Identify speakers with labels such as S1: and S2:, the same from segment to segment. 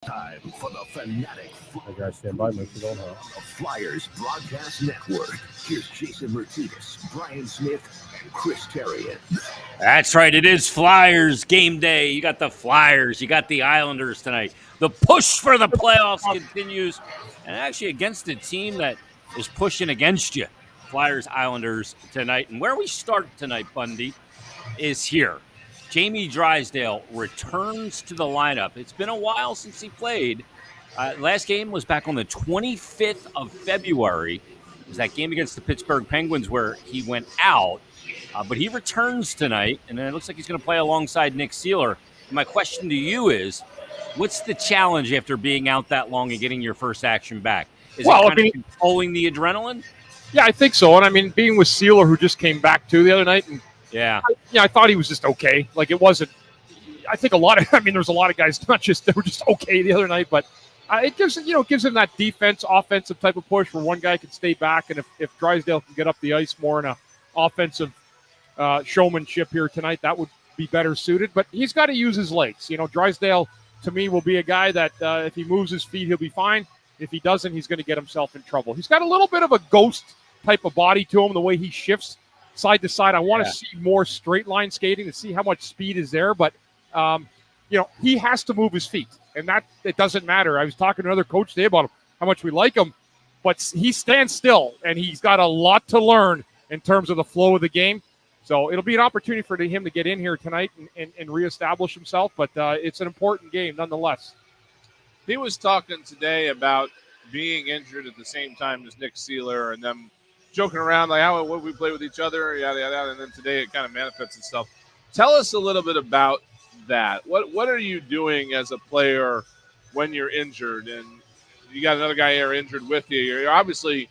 S1: Time for the fanatic
S2: I gotta stand by, make sure don't
S1: the Flyers Broadcast Network. Here's Jason Martinez, Brian Smith, and Chris Terrian.
S3: That's right. It is Flyers game day. You got the Flyers. You got the Islanders tonight. The push for the playoffs continues, and actually against a team that is pushing against you. Flyers, Islanders tonight. And where we start tonight, Bundy, is here. Jamie Drysdale returns to the lineup. It's been a while since he played. Last game was back on the 25th of February. It was that game against the Pittsburgh Penguins where he went out. But he returns tonight, and it looks like he's going to play alongside Nick Seeler. My question to you is, what's the challenge after being out that long and getting your first action back? Is it controlling the adrenaline?
S2: Yeah, I think so. And I mean, being with Seeler, who just came back too the other night, and I thought he was just okay. Like, it wasn't. I think there's a lot of guys that were just okay the other night, but it gives him that offensive type of push where one guy can stay back, and if Drysdale can get up the ice more in a offensive showmanship here tonight, that would be better suited. But he's got to use his legs. Drysdale to me will be a guy that if he moves his feet, he'll be fine. If he doesn't, he's going to get himself in trouble. He's got a little bit of a ghost type of body to him, the way he shifts side to side. I want to see more straight line skating to see how much speed is there. But, he has to move his feet. And that it doesn't matter. I was talking to another coach today about how much we like him. But he stands still, and he's got a lot to learn in terms of the flow of the game. So it'll be an opportunity for him to get in here tonight and reestablish himself. But it's an important game nonetheless.
S4: He was talking today about being injured at the same time as Nick Seeler and them joking around like, how would we play with each other, yada, yada, yada. And then today it kind of manifests itself. Tell us a little bit about that. What are you doing as a player when you're injured and you got another guy here injured with you? You're obviously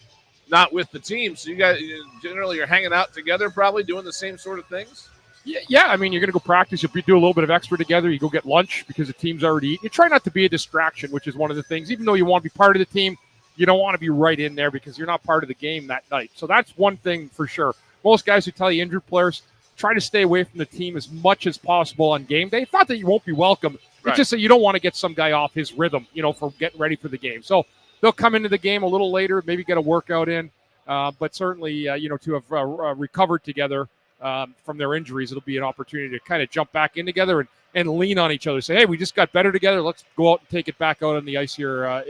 S4: not with the team, so you guys generally you're hanging out together, probably doing the same sort of things.
S2: Yeah. I mean, you're going to go practice. You do a little bit of extra together. You go get lunch because the team's already eating. You try not to be a distraction, which is one of the things. Even though you want to be part of the team, you don't want to be right in there because you're not part of the game that night. So that's one thing for sure. Most guys who tell you injured players, try to stay away from the team as much as possible on game day. It's not that you won't be welcome. It's just that you don't want to get some guy off his rhythm, for getting ready for the game. So they'll come into the game a little later, maybe get a workout in. But certainly, to have recovered together from their injuries, it'll be an opportunity to kind of jump back in together and lean on each other. Say, hey, we just got better together. Let's go out and take it back out on the ice here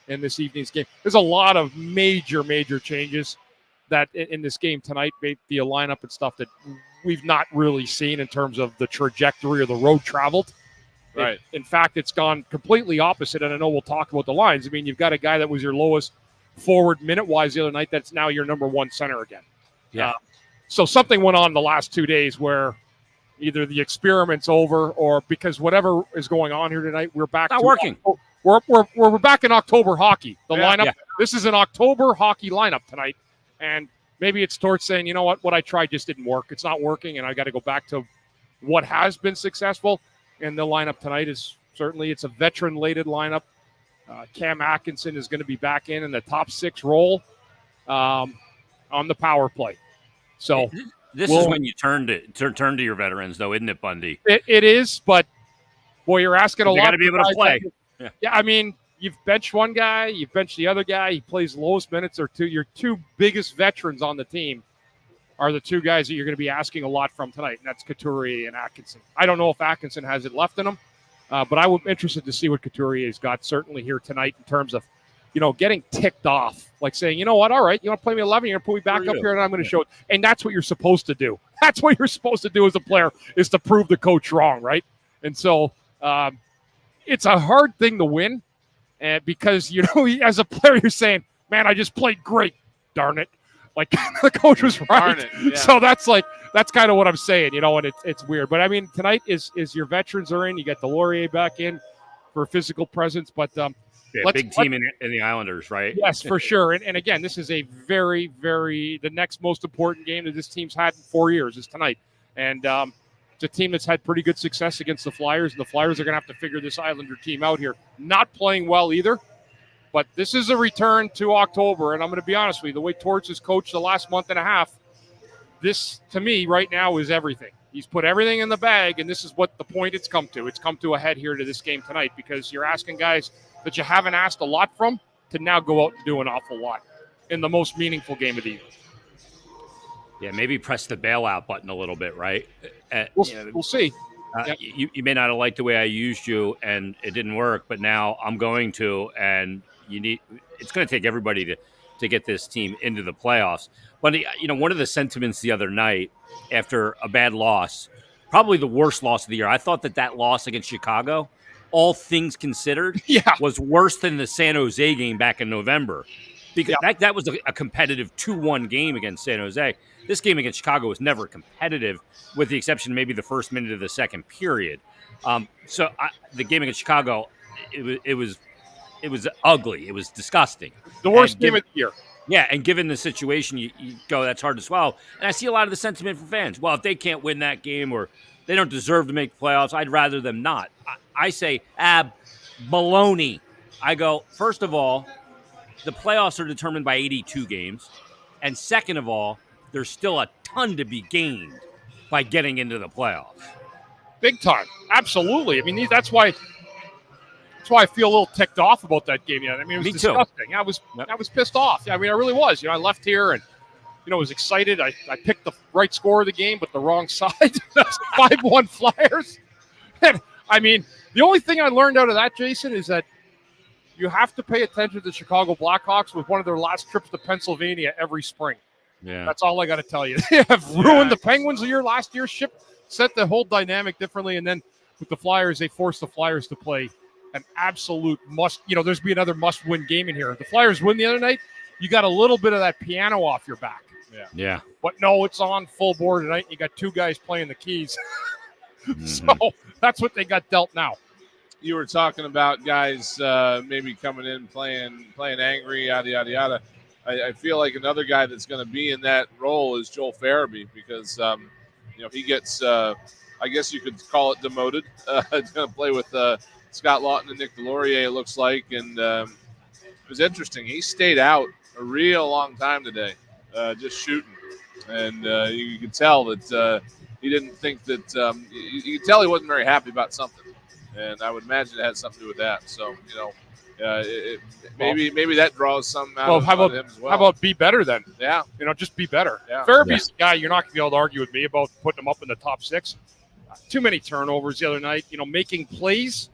S2: in this evening's game. There's a lot of major changes that in this game tonight, maybe a lineup and stuff that we've not really seen in terms of the trajectory or the road traveled.
S4: Right.
S2: In fact, it's gone completely opposite, and I know we'll talk about the lines. I mean, you've got a guy that was your lowest forward minute-wise the other night that's now your number one center again.
S3: Yeah.
S2: So something went on the last 2 days where either the experiment's over or because whatever is going on here tonight, we're back
S3: not working.
S2: We're back in October hockey. The lineup.
S3: Yeah.
S2: This is an October hockey lineup tonight, and maybe it's towards saying, you know what I tried just didn't work. It's not working, and I got to go back to what has been successful. And the lineup tonight is certainly it's a veteran-laden lineup. Cam Atkinson is going to be back in the top six role on the power play. So
S3: this is when you turn to your veterans, though, isn't it, Bundy?
S2: It is, but boy, you're asking a lot.
S3: You got to be able to play.
S2: Yeah, I mean, you've benched one guy, you've benched the other guy. He plays lowest minutes or two. Your two biggest veterans on the team are the two guys that you're going to be asking a lot from tonight, and that's Couturier and Atkinson. I don't know if Atkinson has it left in him, but I would be interested to see what Couturier's got certainly here tonight in terms of, getting ticked off, like saying, you know what, all right, you want to play me 11, you're going to put me back up here, and I'm going to show it. And that's what you're supposed to do. That's what you're supposed to do as a player is to prove the coach wrong, right? And so it's a hard thing to win because, as a player, you're saying, man, I just played great, darn it. Like the coach was right. So that's kind of what I'm saying, and it's weird. But I mean, tonight is your veterans are in. You got Delorier back in for physical presence, but
S3: big team in the Islanders, right?
S2: Yes, for sure. And again, this is a very, very the next most important game that this team's had in 4 years is tonight. And it's a team that's had pretty good success against the Flyers, and the Flyers are going to have to figure this Islander team out here. Not playing well either. But this is a return to October, and I'm going to be honest with you, the way Torts has coached the last month and a half, this, to me, right now is everything. He's put everything in the bag, and this is what the point it's come to. It's come to a head here to this game tonight because you're asking guys that you haven't asked a lot from to now go out and do an awful lot in the most meaningful game of the year.
S3: Yeah, maybe press the bailout button a little bit, right?
S2: We'll see. Yep.
S3: You may not have liked the way I used you, and it didn't work, but now I'm going to, and it's going to take everybody to get this team into the playoffs. But, one of the sentiments the other night after a bad loss, probably the worst loss of the year, I thought that loss against Chicago, all things considered, was worse than the San Jose game back in November. Because that was a competitive 2-1 game against San Jose. This game against Chicago was never competitive, with the exception maybe the first minute of the second period. The game against Chicago, it was ugly. It was disgusting.
S2: The worst game of the year.
S3: Yeah, and given the situation, you go, that's hard to swallow. And I see a lot of the sentiment from fans. Well, if they can't win that game or they don't deserve to make the playoffs, I'd rather them not. I say, baloney. I go, first of all, the playoffs are determined by 82 games. And second of all, there's still a ton to be gained by getting into the playoffs.
S2: Big time. Absolutely. I mean, that's why I feel a little ticked off about that game. I mean, it was disgusting. Too. I was pissed off. I mean, I really was. I left here and, was excited. I picked the right score of the game, but the wrong side. 5-1 Flyers. And, I mean, the only thing I learned out of that, Jason, is that you have to pay attention to the Chicago Blackhawks with one of their last trips to Pennsylvania every spring.
S3: Yeah.
S2: That's all I got to tell you. They have ruined the Penguins of your last year's ship, set the whole dynamic differently, and then with the Flyers, they forced the Flyers to play an absolute must. There's be another must-win game in here. If the Flyers win the other night, you got a little bit of that piano off your back.
S3: Yeah.
S2: But no, it's on full board tonight. You got two guys playing the keys. So that's what they got dealt now.
S4: You were talking about guys maybe coming in playing angry, yada yada yada. I feel like another guy that's going to be in that role is Joel Farabee because he gets I guess you could call it demoted. He's going to play with Scott Lawton and Nick Delorier, it looks like, and it was interesting. He stayed out a real long time today, just shooting, and you could tell that he didn't think that. You could tell he wasn't very happy about something, and I would imagine it had something to do with that. So maybe that draws some out of him as well.
S2: How about be better then?
S4: Yeah,
S2: just be better.
S4: Yeah.
S2: Farabee's the guy you're not going to be able to argue with me about putting him up in the top six. Too many turnovers the other night. Making plays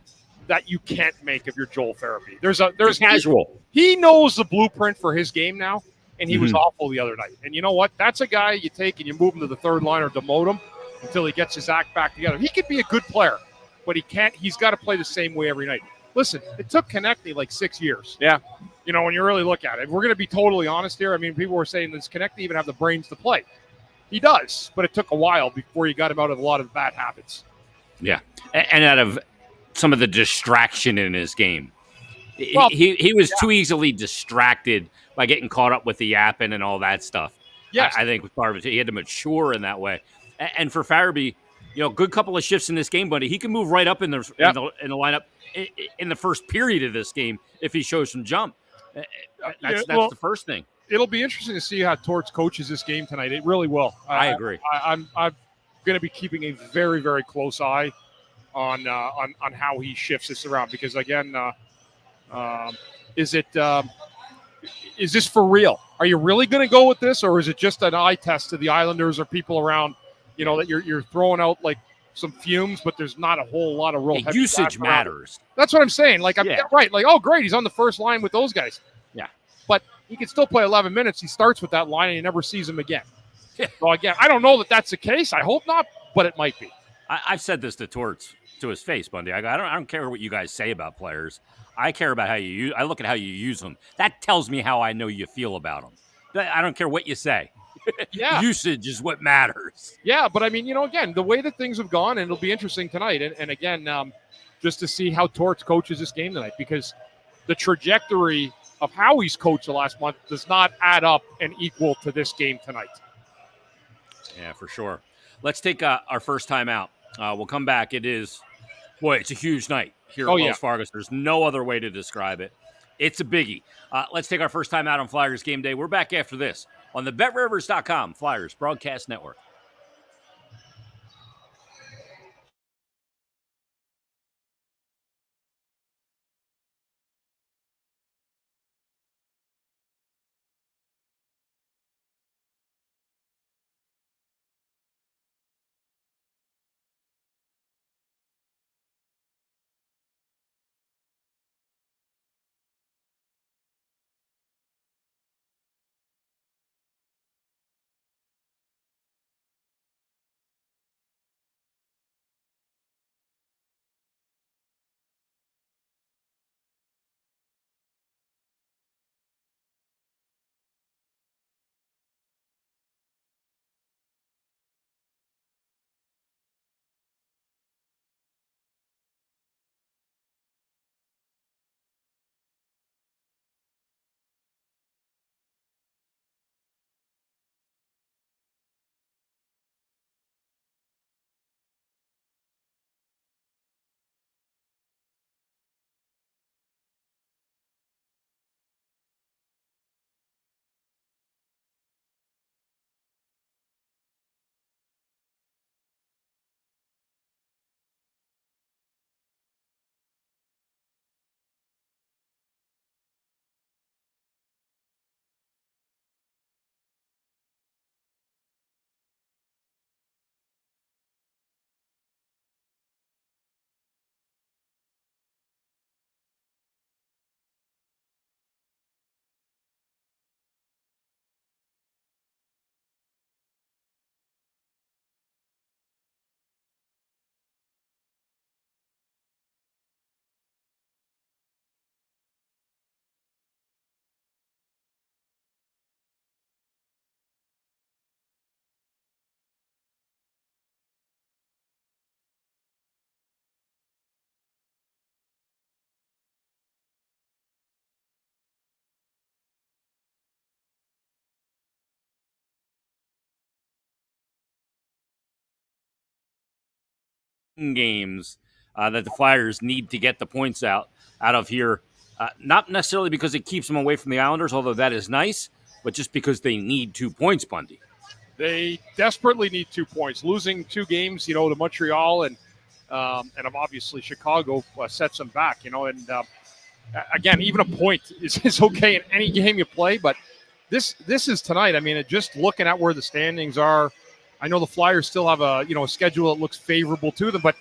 S2: that you can't make if you're Joel Farabee. There's
S3: casual.
S2: He knows the blueprint for his game now, and he was awful the other night. And you know what? That's a guy you take and you move him to the third line or demote him until he gets his act back together. He could be a good player, but he can't. He's got to play the same way every night. Listen, it took Konechny like 6 years.
S4: Yeah.
S2: When you really look at it. We're going to be totally honest here. I mean, people were saying, does Konechny even have the brains to play? He does, but it took a while before you got him out of a lot of bad habits.
S3: Yeah, and out of some of the distraction in his game. Well, he was too easily distracted by getting caught up with the yapping and all that stuff.
S2: Yes.
S3: I think part of it, he had to mature in that way. And for Farabee, good couple of shifts in this game, buddy. He can move right up in the lineup in the first period of this game if he shows some jump. That's the first thing.
S2: It'll be interesting to see how Torts coaches this game tonight. It really will.
S3: I agree.
S2: I'm going to be keeping a very, very close eye on how he shifts this around because again, is this for real? Are you really going to go with this, or is it just an eye test to the Islanders or people around? That you're throwing out like some fumes, but there's not a whole lot of real
S3: usage matters.
S2: That's what I'm saying. Like, right. Like, oh, great, he's on the first line with those guys.
S3: Yeah,
S2: but he can still play 11 minutes. He starts with that line, and he never sees him again. So again, I don't know that that's the case. I hope not, but it might be.
S3: I've said this to Torts to his face, Bundy. I don't care what you guys say about players. I care about how you use. I look at how you use them. That tells me how I know you feel about them. I don't care what you say.
S2: Yeah,
S3: usage is what matters.
S2: Yeah, but I mean, again, the way that things have gone, and it'll be interesting tonight. And again, just to see how Torts coaches this game tonight, because the trajectory of how he's coached the last month does not add up and equal to this game tonight.
S3: Yeah, for sure. Let's take our first time out. We'll come back. It's a huge night here at Wells Fargo. There's no other way to describe it. It's a biggie. Let's take our first time out on Flyers Game Day. We're back after this on the BetRivers.com Flyers Broadcast Network. games that the Flyers need to get the points out of here. Not necessarily because it keeps them away from the Islanders, although that is nice, but just because they need 2 points, Bundy.
S2: They desperately need 2 points. Losing 2 games, to Montreal and obviously Chicago sets them back. And again, even a point is okay in any game you play, but this is tonight. I mean, just looking at where the standings are, I know the Flyers still have a schedule that looks favorable to them, but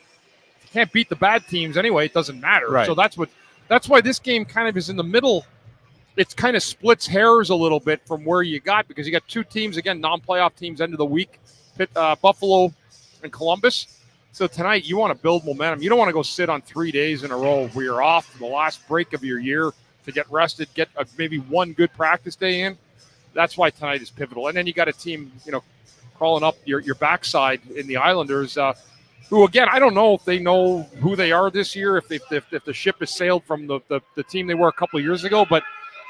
S2: if you can't beat the bad teams anyway, it doesn't matter.
S4: Right.
S2: So that's why this game kind of is in the middle. It kind of splits hairs a little bit from where you got, because you got 2 teams, again, non-playoff teams, end of the week, Buffalo and Columbus. So tonight you want to build momentum. You don't want to go sit on 3 days in a row where you're off for the last break of your year to get rested, get maybe one good practice day in. That's why tonight is pivotal. And then you got a team, crawling up your backside in the Islanders, who, again, I don't know if they know who they are this year, if the ship has sailed from the team they were a couple of years ago, but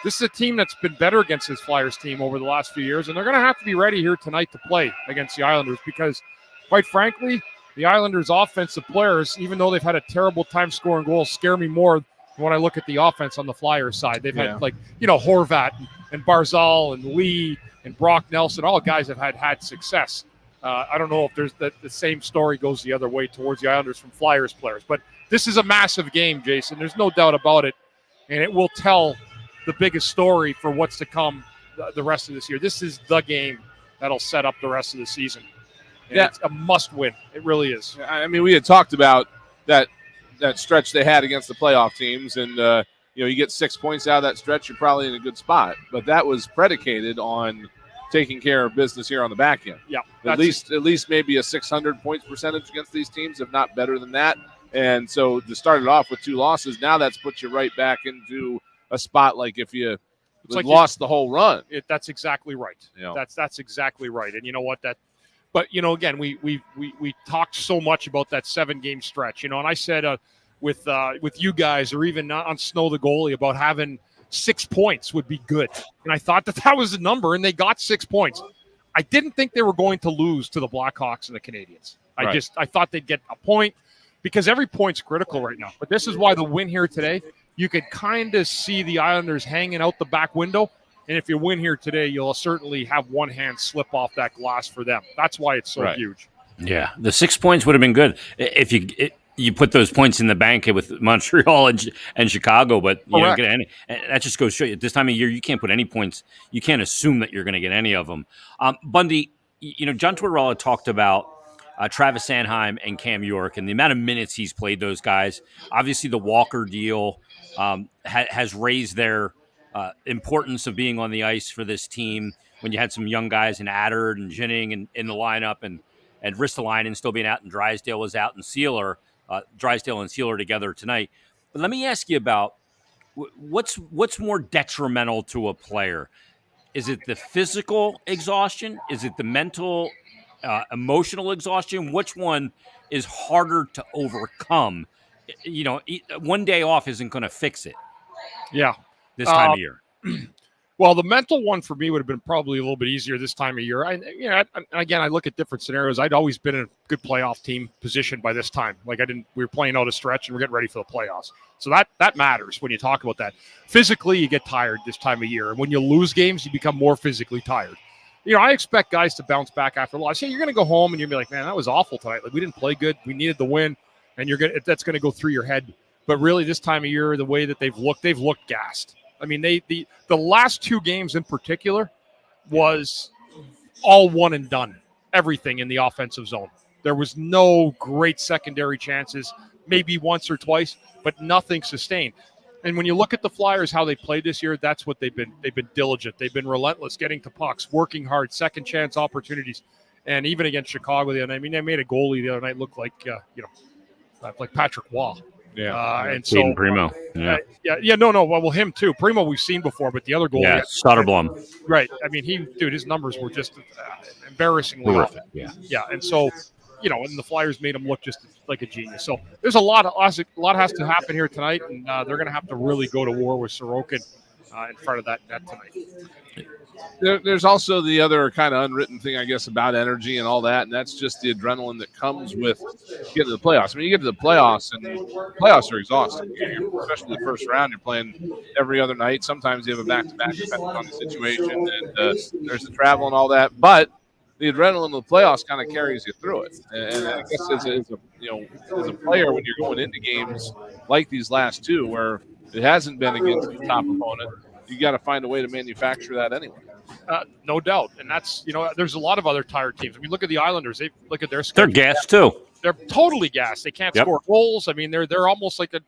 S2: this is a team that's been better against this Flyers team over the last few years, and they're going to have to be ready here tonight to play against the Islanders because, quite frankly, the Islanders' offensive players, even though they've had a terrible time scoring goals, scare me more when I look at the offense on the Flyers side. They've had, Horvat and Barzal and Lee and Brock Nelson, all guys have had success. I don't know if there's the same story goes the other way towards the Islanders from Flyers players, but this is a massive game, Jason. There's no doubt about it, and it will tell the biggest story for what's to come the rest of this year. This is the game that'll set up the rest of the season. And it's a must-win. It really is.
S4: I mean, we had talked about that stretch they had against the playoff teams, and you get 6 points out of that stretch, you're probably in a good spot. But that was predicated on taking care of business here on the back end.
S2: Yeah,
S4: at least maybe a 600 points percentage against these teams, if not better than that. And so to start it off with 2 losses, now that's put you right back into a spot like if you lost the whole run.
S2: That's exactly right. That's exactly right. And you know what? But again, we talked so much about that 7-game stretch. And I said with you guys, or even on Snow the goalie, about having 6 points would be good. And I thought that was the number, and they got 6 points. I didn't think they were going to lose to the Blackhawks and the Canadiens. I thought they'd get a point, because every point's critical right now. But this is why the win here today, you could kind of see the Islanders hanging out the back window. And if you win here today, you'll certainly have one hand slip off that glass for them. That's why it's so huge.
S3: Yeah, the 6 points would have been good if you put those points in the bank with Montreal and Chicago, but you don't get any. That just goes to show you, this time of year, you can't put any points. You can't assume that you're going to get any of them. Bundy, John Tortorella talked about Travis Sanheim and Cam York and the amount of minutes he's played those guys. Obviously, the Walker deal has raised their importance of being on the ice for this team when you had some young guys in Adder and Ginning in the lineup and Ristolainen still being out, and Drysdale was out, and Drysdale and Sealer together tonight. But let me ask you about what's more detrimental to a player? Is it the physical exhaustion? Is it the mental, emotional exhaustion? Which one is harder to overcome? One day off isn't going to fix it.
S2: Yeah.
S3: This time of year.
S2: Well, the mental one for me would have been probably a little bit easier this time of year. Again, I look at different scenarios. I'd always been in a good playoff team position by this time. We were playing out a stretch and we're getting ready for the playoffs. So that matters when you talk about that. Physically, you get tired this time of year. And when you lose games, you become more physically tired. I expect guys to bounce back after a loss. You're going to go home and you'll be like, man, that was awful tonight. We didn't play good. We needed the win. And that's going to go through your head. But really, this time of year, the way that they've looked gassed. I mean, the last 2 games in particular was all one and done. Everything in the offensive zone. There was no great secondary chances, maybe once or twice, but nothing sustained. And when you look at the Flyers, how they played this year, that's what they've been. They've been diligent. They've been relentless, getting to pucks, working hard, second chance opportunities. And even against Chicago the other night, they made a goalie the other night look like like Patrick Waugh.
S3: Yeah,
S2: and so
S3: Primo.
S2: Well, him too. Primo we've seen before, but the other goal,
S3: Soderblom.
S2: Right. I mean, his numbers were just embarrassingly awful.
S3: Yeah,
S2: and so, and the Flyers made him look just like a genius. So there's a lot has to happen here tonight, and they're going to have to really go to war with Sorokin in front of that net tonight.
S4: There's also the other kind of unwritten thing, I guess, about energy and all that, and that's just the adrenaline that comes with getting to the playoffs. I mean, you get to the playoffs, and playoffs are exhausting. Especially the first round, you're playing every other night. Sometimes you have a back-to-back depending on the situation, and there's the travel and all that. But the adrenaline of the playoffs kind of carries you through it. And I guess as a player, when you're going into games like these last two, where it hasn't been against the top opponent, you got to find a way to manufacture that anyway.
S2: No doubt. And that's, there's a lot of other tired teams. I mean, look at the Islanders. Look at their
S3: They're
S2: schedule.
S3: gassed too.
S2: They're totally gassed. They can't score goals. I mean, they're almost like a.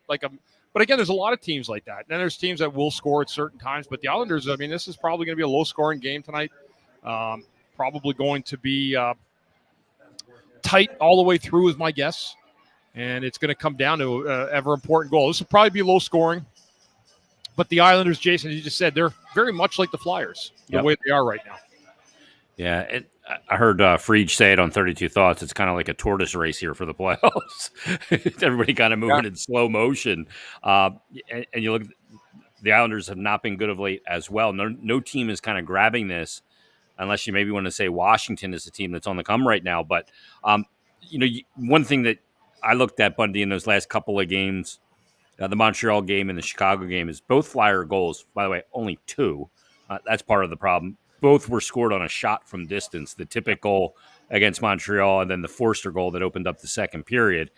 S2: But again, there's a lot of teams like that. And then there's teams that will score at certain times. But the Islanders, I mean, this is probably going to be a low-scoring game tonight. Probably going to be tight all the way through, is my guess. And it's going to come down to an ever-important goal. This will probably be low-scoring. But the Islanders, Jason, as you just said, they're very much like the Flyers, the way they are right now.
S3: Yeah, I heard Fried say it on 32 Thoughts. It's kind of like a tortoise race here for the playoffs. Everybody kind of moving in slow motion. And you look, the Islanders have not been good of late as well. No team is kind of grabbing this, unless you maybe want to say Washington is the team that's on the come right now. But, one thing that I looked at, Bundy, in those last couple of games, the Montreal game and the Chicago game, is both Flyer goals. By the way, only 2. That's part of the problem. Both were scored on a shot from distance. The Tippett goal against Montreal, and then the Forster goal that opened up the second period.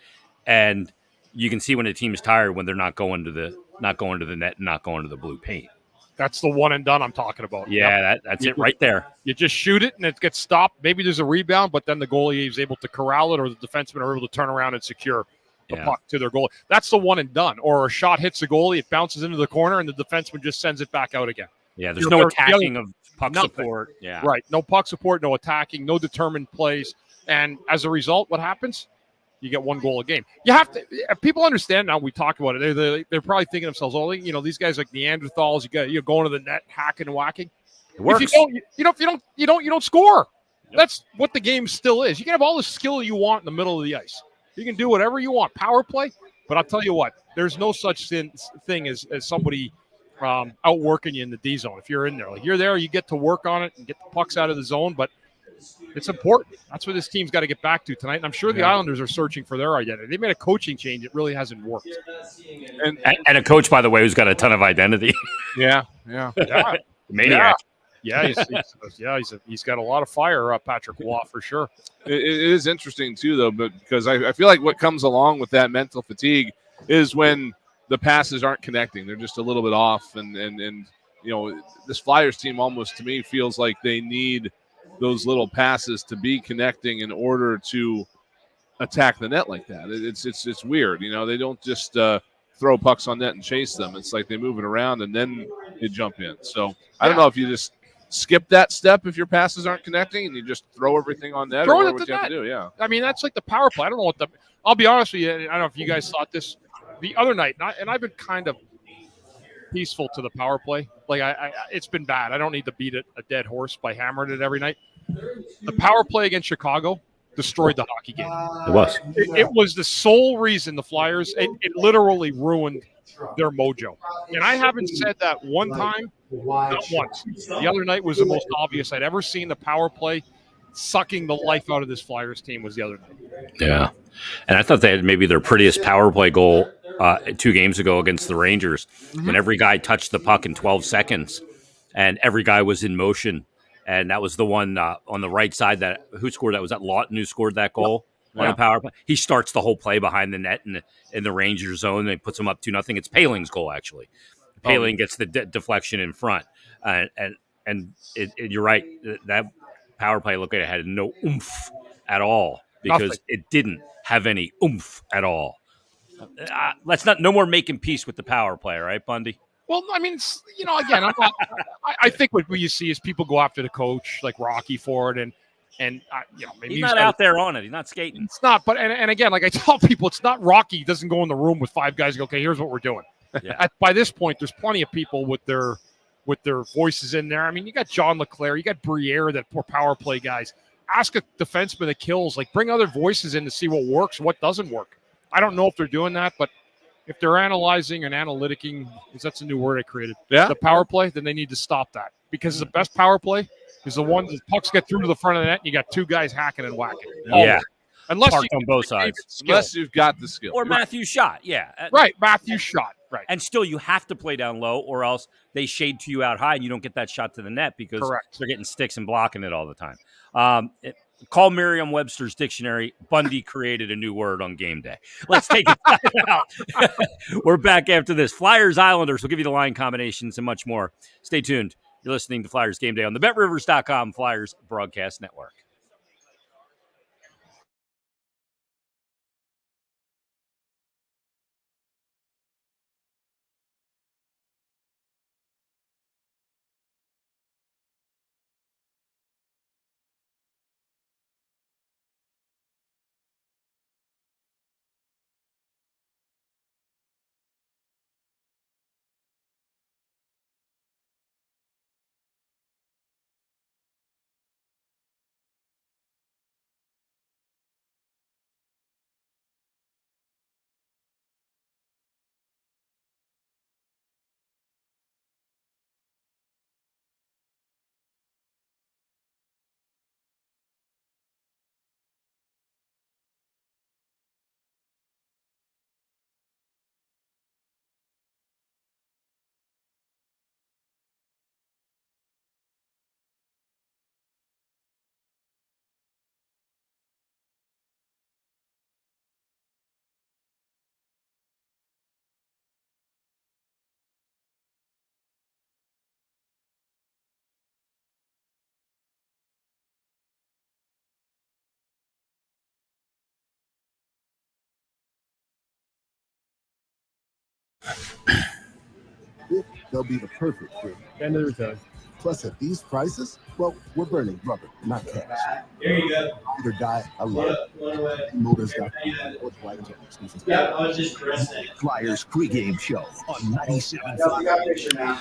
S3: And you can see when a team is tired when they're not going to the net and not going to the blue paint.
S2: That's the one and done I'm talking about.
S3: Yeah, that's it right there.
S2: You just shoot it and it gets stopped. Maybe there's a rebound, but then the goalie is able to corral it, or the defensemen are able to turn around and secure the puck to their goalie. That's the one and done. Or a shot hits the goalie, it bounces into the corner, and the defenseman just sends it back out again.
S3: Yeah, there's no attacking of puck support. Yeah,
S2: right. No puck support, no attacking, no determined plays. And as a result, what happens? You get 1 goal a game. You have to. People understand now. We talk about it. They're probably thinking to themselves, "Oh, these guys like Neanderthals. You're going to the net, hacking and whacking.
S3: It works.
S2: If you don't score. Yep. That's what the game still is. You can have all the skill you want in the middle of the ice. You can do whatever you want, power play. But I'll tell you what, there's no such thing as somebody outworking you in the D zone. If you're in there, like you're there, you get to work on it and get the pucks out of the zone. But it's important. That's what this team's got to get back to tonight. And I'm sure the Islanders are searching for their identity. They made a coaching change. It really hasn't worked.
S3: And a coach, by the way, who's got a ton of identity.
S4: Yeah.
S3: Maniac.
S2: Yeah, he's got a lot of fire, Patrick Waugh, for sure.
S4: It is interesting, too, though, but because I feel like what comes along with that mental fatigue is when the passes aren't connecting. They're just a little bit off. And this Flyers team almost, to me, feels like they need those little passes to be connecting in order to attack the net like that. It's weird. They don't just throw pucks on net and chase them. It's like they move it around and then they jump in. So I don't know if you just skip that step if your passes aren't connecting and you just throw everything on net, or what you have to do. Yeah.
S2: I mean, that's like the power play. I don't know I'll be honest with you. I don't know if you guys thought this the other night, and I've been kind of peaceful to the power play. Like it's been bad. I don't need to beat a dead horse by hammering it every night. The power play against Chicago destroyed the hockey game.
S3: It was.
S2: It was the sole reason the Flyers, it literally ruined their mojo. And I haven't said that one time, not once. The other night was the most obvious I'd ever seen the power play sucking the life out of this Flyers team was the other night.
S3: Yeah. And I thought they had maybe their prettiest power play goal 2 games ago against the Rangers, when every guy touched the puck in 12 seconds and every guy was in motion. And that was the one on the right side who scored that? Was that Lawton who scored that goal on a power play? He starts the whole play behind the net in the Rangers zone and puts them up 2-0. It's Paling's goal, actually. Paling gets the deflection in front. And you're right. That power play looked like it had no oomph at all, because it didn't have any oomph at all. No more making peace with the power play, right, Bundy?
S2: Well, I mean, again, I think what you see is people go after the coach, like Rocky, for it, and maybe
S3: he's not out there on it. He's not skating.
S2: It's not, but and again, like I tell people, it's not Rocky. He doesn't go in the room with 5 guys and go, okay, here's what we're doing. Yeah. By this point, there's plenty of people with their voices in there. I mean, you got John LeClaire, you got Briere, that poor power play guys. Ask a defenseman that kills, like bring other voices in to see what works, what doesn't work. I don't know if they're doing that, but if they're analyzing and analyticing, because that's a new word I created,
S4: Yeah.
S2: the power play, then they need to stop that. Because the best power play is the one that pucks get through to the front of the net and you got two guys hacking and whacking.
S3: Yeah.
S2: Unless
S3: Parked
S2: you
S3: on both sides.
S4: Unless you've got the skill.
S3: Or Matthew shot, yeah.
S2: Right, Matthew shot. Right.
S3: And still, you have to play down low, or else they shade to you out high, and you don't get that shot to the net because
S2: Correct.
S3: they're getting sticks and blocking it all the time. Call Merriam-Webster's dictionary. Bundy created a new word on game day. Let's take it out. We're back after this. Flyers, Islanders. We'll give you the line combinations and much more. Stay tuned. You're listening to Flyers Game Day on the BetRivers.com Flyers Broadcast Network.
S1: They'll be the perfect fit.
S2: End of the return.
S1: Plus, at these prices, well, we're burning rubber, not cash.
S5: There you go.
S1: Either guy, I love
S5: Yep,
S1: it.
S5: one away.
S1: Motors.com.
S5: Yeah, I was just caressing.
S1: Flyers pregame show on 97.5.
S5: Yeah, we got a picture now.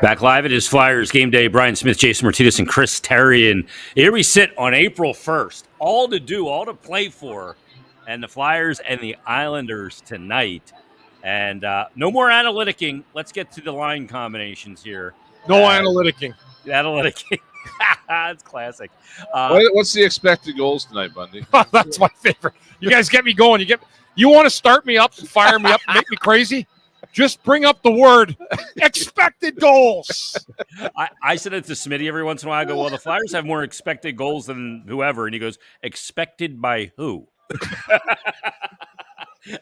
S3: Back live, it is Flyers Game Day. Brian Smith, Jason Martinez, and Chris Terry. And here we sit on April 1st. All to do, all to play for. And the Flyers and the Islanders tonight. And no more analyticing. Let's get to the line combinations here.
S2: No analyticing.
S3: Analyticing. That's classic.
S4: What's the expected goals tonight, Bundy?
S2: That's my favorite. You guys get me going. You want to start me up and fire me up and make me crazy? Just bring up the word expected goals.
S3: I said it to Smitty every once in a while. I go, well, the Flyers have more expected goals than whoever. And he goes, expected by who?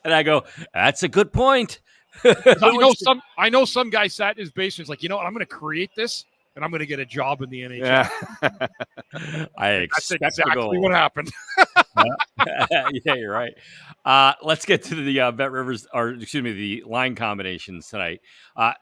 S3: And I go, that's a good point.
S2: I know some guy sat in his basement. Like, you know what? I'm going to create this, and I'm going to get a job in the NHL.
S4: Yeah.
S2: That's exactly what happened.
S3: Yeah, you're right. Let's get to the the line combinations tonight.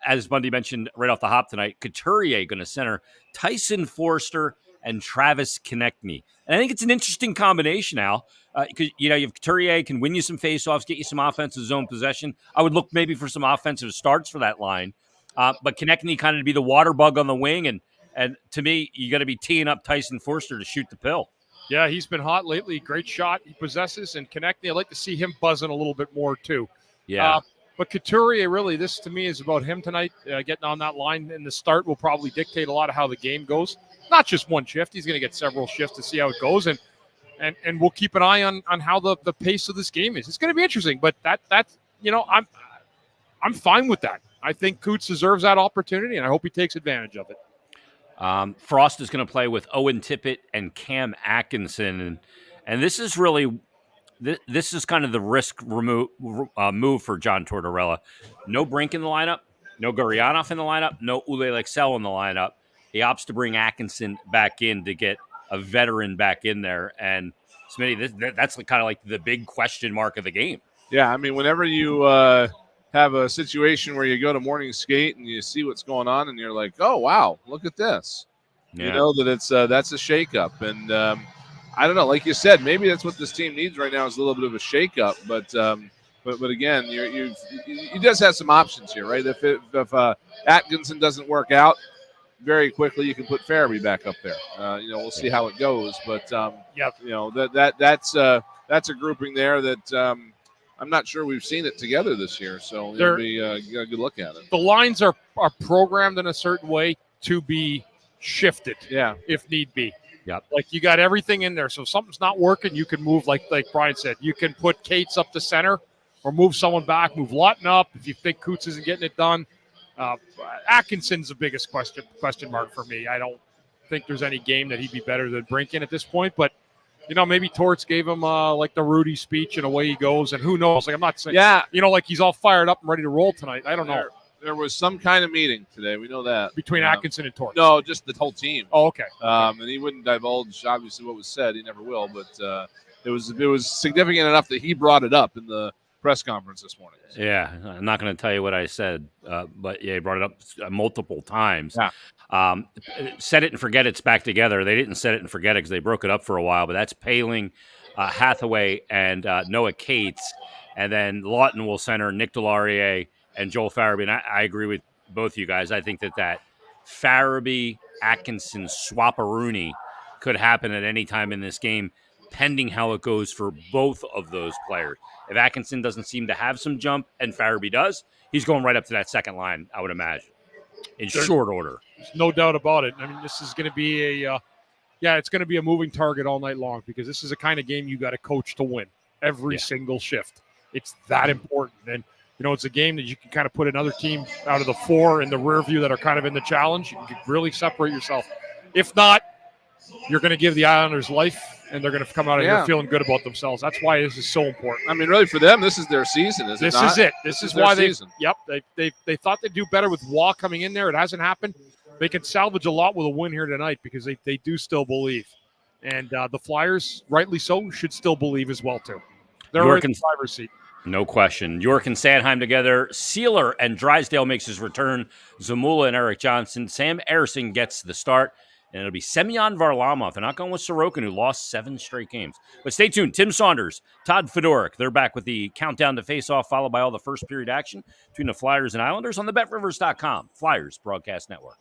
S3: As Bundy mentioned right off the hop tonight, Couturier going to center Tyson Forster and Travis Konechny. And I think it's an interesting combination, Al. Because you have Couturier can win you some faceoffs, get you some offensive zone possession. I would look maybe for some offensive starts for that line. But Konechny kind of to be the water bug on the wing. And to me, you got to be teeing up Tyson Forster to shoot the pill.
S2: Yeah, he's been hot lately. Great shot he possesses. And Konechny, I'd like to see him buzzing a little bit more too.
S3: Yeah.
S2: But Couturier, really, this to me is about him tonight. Getting on that line in the start will probably dictate a lot of how the game goes. Not just one shift. He's going to get several shifts to see how it goes. And we'll keep an eye on how the pace of this game is. It's going to be interesting, but that's I'm fine with that. I think Coots deserves that opportunity, and I hope he takes advantage of it.
S3: Frost is going to play with Owen Tippett and Cam Atkinson, and this is really this is kind of the risk move for John Tortorella. No Brink in the lineup, no Gurianov in the lineup, no Ule Lexell in the lineup. He opts to bring Atkinson back in to get a veteran back in there. And Smitty, that's kind of like the big question mark of the game.
S4: Yeah, I mean, whenever you have a situation where you go to morning skate and you see what's going on and you're like, oh, wow, look at this. Yeah. You know that it's that's a shakeup. And I don't know, like you said, maybe that's what this team needs right now is a little bit of a shakeup. But again, he does have some options here, right? If Atkinson doesn't work out, very quickly you can put Farabee back up there. We'll see how it goes, but that's a grouping there that I'm not sure we've seen it together this year, so it'll be you got a good look at it.
S2: The lines are programmed in a certain way to be shifted, if need be.
S3: Yep.
S2: Like you got everything in there, so if something's not working, you can move like Brian said. You can put Cates up to center, or move someone back, move Lawton up if you think Coots isn't getting it done. Atkinson's the biggest question mark for me. I don't think there's any game that he'd be better than Brinken at this point, but maybe Torts gave him like the Rudy speech and away he goes, and who knows? Like I'm not saying, like he's all fired up and ready to roll tonight. I don't know.
S4: There was some kind of meeting today. We know that
S2: between Atkinson and Torts.
S4: No, just the whole team.
S2: Oh, okay.
S4: And he wouldn't divulge obviously what was said. He never will, but it was significant enough that he brought it up in the press conference this morning.
S3: Yeah, I'm not going to tell you what I said, but yeah, he brought it up multiple times.
S4: Yeah.
S3: Set it and forget it's back together. They didn't set it and forget it because they broke it up for a while, but that's Paling, Hathaway, and Noah Cates. And then Lawton will center Nick Delarier and Joel Farabee. And I agree with both you guys. I think that Farabee-Atkinson swap-a-rooney could happen at any time in this game, pending how it goes for both of those players. If Atkinson doesn't seem to have some jump and Farabee does, he's going right up to that second line, I would imagine, in short order.
S2: There's no doubt about it. I mean, this is going to be it's going to be a moving target all night long because this is the kind of game you got to coach to win every single shift. It's that important. And, it's a game that you can kind of put another team out of the four in the rear view that are kind of in the challenge. You can really separate yourself. If not, you're going to give the Islanders life, and they're going to come out of here feeling good about themselves. That's why this is so important.
S4: I mean, really, for them, this is their season, is it not?
S2: This is it. This is why
S4: season.
S2: They thought they'd do better with Waugh coming in there. It hasn't happened. They can salvage a lot with a win here tonight because they do still believe. And the Flyers, rightly so, should still believe as well, too. They're in the driver's seat.
S3: No question. York and Sandheim together. Sealer and Drysdale makes his return. Zamula and Eric Johnson. Sam Ersing gets the start. And it'll be Semyon Varlamov. They're not going with Sorokin, who lost 7 straight games. But stay tuned. Tim Saunders, Todd Fedoruk. They're back with the countdown to face-off, followed by all the first period action between the Flyers and Islanders on the BetRivers.com Flyers Broadcast Network.